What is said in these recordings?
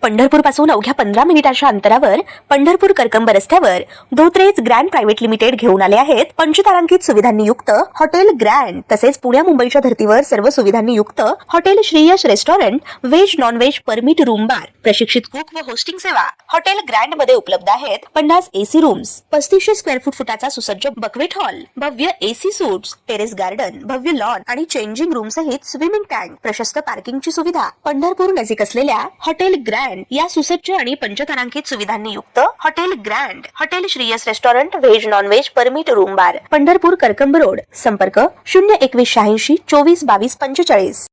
पंढरपूर पासून अवघ्या 15 मिनिटांच्या अंतरावर पंढरपूर करकंब रस्त्यावर धोत्रेज ग्रँड प्रायव्हेट लिमिटेड घेऊन आले आहेत पंचतारांकित सुविधांनी युक्त हॉटेल ग्रँड। तसेच पुण्या मुंबईच्या धर्तीवर सर्व सुविधांनी युक्त hotel Shreeyash restaurant, veg non veg permit room bar, प्रशिक्षित कुक व होस्टिंग सेवा हॉटेल ग्रँड मध्ये उपलब्ध आहेत। 50 एसी रूम्स, 3500 स्क्वेअर फुटाचा सुसज्ज बकवेट हॉल, भव्य एसी सूट्स, टेरेस गार्डन, भव्य लॉन आणि चेंजिंग रूम सहित स्विमिंग टँक, प्रशस्त पार्किंगची सुविधा। पंढरपूर नजीक असलेल्या हॉटेल ग्रँड या सुसज्ज आणि पंचतारांकित सुविधांनी युक्त hotel grand, hotel Shriyas restaurant, veg non veg permit room बार, पंढरपूर करकंब रोड। संपर्क 02186 24 22 45।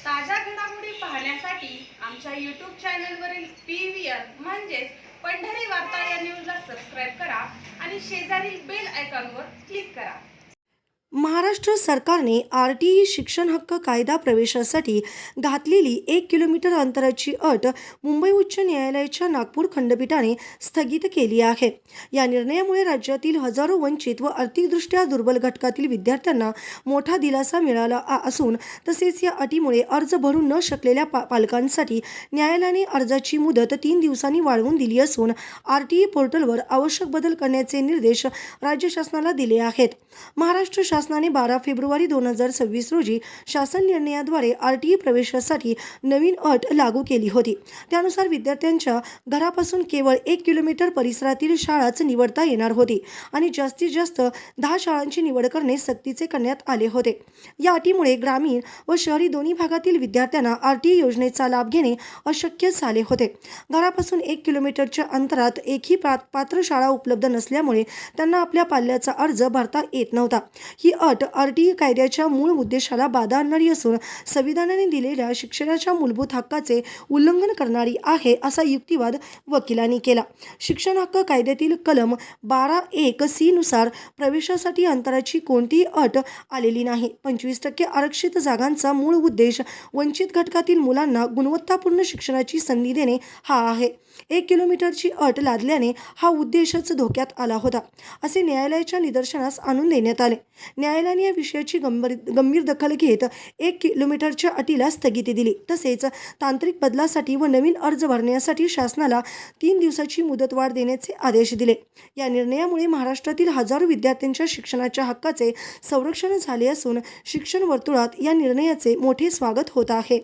ताज्या घडामोडी पाहण्यासाठी आमच्या YouTube चॅनलवरील PVR म्हणजेच पंढरी वार्ता या न्यूजला सबस्क्राइब करा आणि शेजारील बेल आयकॉनवर क्लिक करा। महाराष्ट्र सरकारने RTE शिक्षण हक्क कायदा प्रवेशासाठी घातलेली 1 किलोमीटर अंतराची अट मुंबई उच्च न्यायालयाच्या नागपूर खंडपीठाने स्थगित केली आहे। या निर्णयामुळे राज्यातील हजारो वंचित व आर्थिकदृष्ट्या दुर्बल घटकातील विद्यार्थ्यांना मोठा दिलासा मिळाला असून तसेच या अटीमुळे अर्ज भरू न शकलेल्या पालकांसाठी न्यायालयाने अर्जाची मुदत 3 दिवसांनी वाढवून दिली असून RTE पोर्टलवर आवश्यक बदल करण्याचे निर्देश राज्य शासनाला दिले आहेत। महाराष्ट्र शासनाने 12 फेब्रुवारी 2026 रोजी शासन निर्णयाद्वारे RTE प्रवेशासाठी नवीन अट लागू केली होती। त्यानुसार विद्यार्थ्यांच्या घरापासून केवळ 1 किलोमीटर परिसरातील शाळाच निवडता येणार होती आणि जास्तीत जास्त 10 शाळांची निवड करणे सक्तीचे करण्यात आले होते। या अटीमुळे ग्रामीण व शहरी दोन्ही भागातील विद्यार्थ्यांना RTE योजनेचा लाभ घेणे अशक्य झाले होते। घरापासून 1 किलोमीटरच्या अंतरात एकही पात्र शाळा उपलब्ध नसल्यामुळे त्यांना आपल्या पाल्याचा अर्ज भरता येत नव्हता। ही अट RTE कायद्याच्या मूळ उद्देशाला बाधा आणणारी असून संविधानाने दिलेल्या शिक्षणाच्या मूलभूत हक्काचे उल्लंघन करणारी आहे असा युक्तिवाद वकिलांनी केला। शिक्षण हक्क कायद्यातील कलम 12(1)(c) नुसार प्रवेशासाठी अंतराची कोणतीही अट आलेली नाही। 25% आरक्षित जागांचा मूळ उद्देश वंचित घटकातील मुलांना गुणवत्तापूर्ण शिक्षणाची संधी देणे हा आहे। 1 किलोमीटरची अट लादल्याने हा उद्देशच धोक्यात आला होता असे न्यायालयाच्या निदर्शनास आणून देण्यात आले। न्यायालयाने या विषयाची गंभीर दखल घेत 1 किलोमीटरच्या अटीला स्थगिती दिली। तसेच तांत्रिक बदलासाठी व नवीन अर्ज भरण्यासाठी शासनाला 3 दिवसाची मुदतवाढ देण्याचे आदेश दिले। या निर्णयामुळे महाराष्ट्रातील हजारो विद्यार्थ्यांच्या शिक्षणाच्या हक्काचे संरक्षण झाले असून शिक्षण वर्तुळात या निर्णयाचे मोठे स्वागत होत आहे।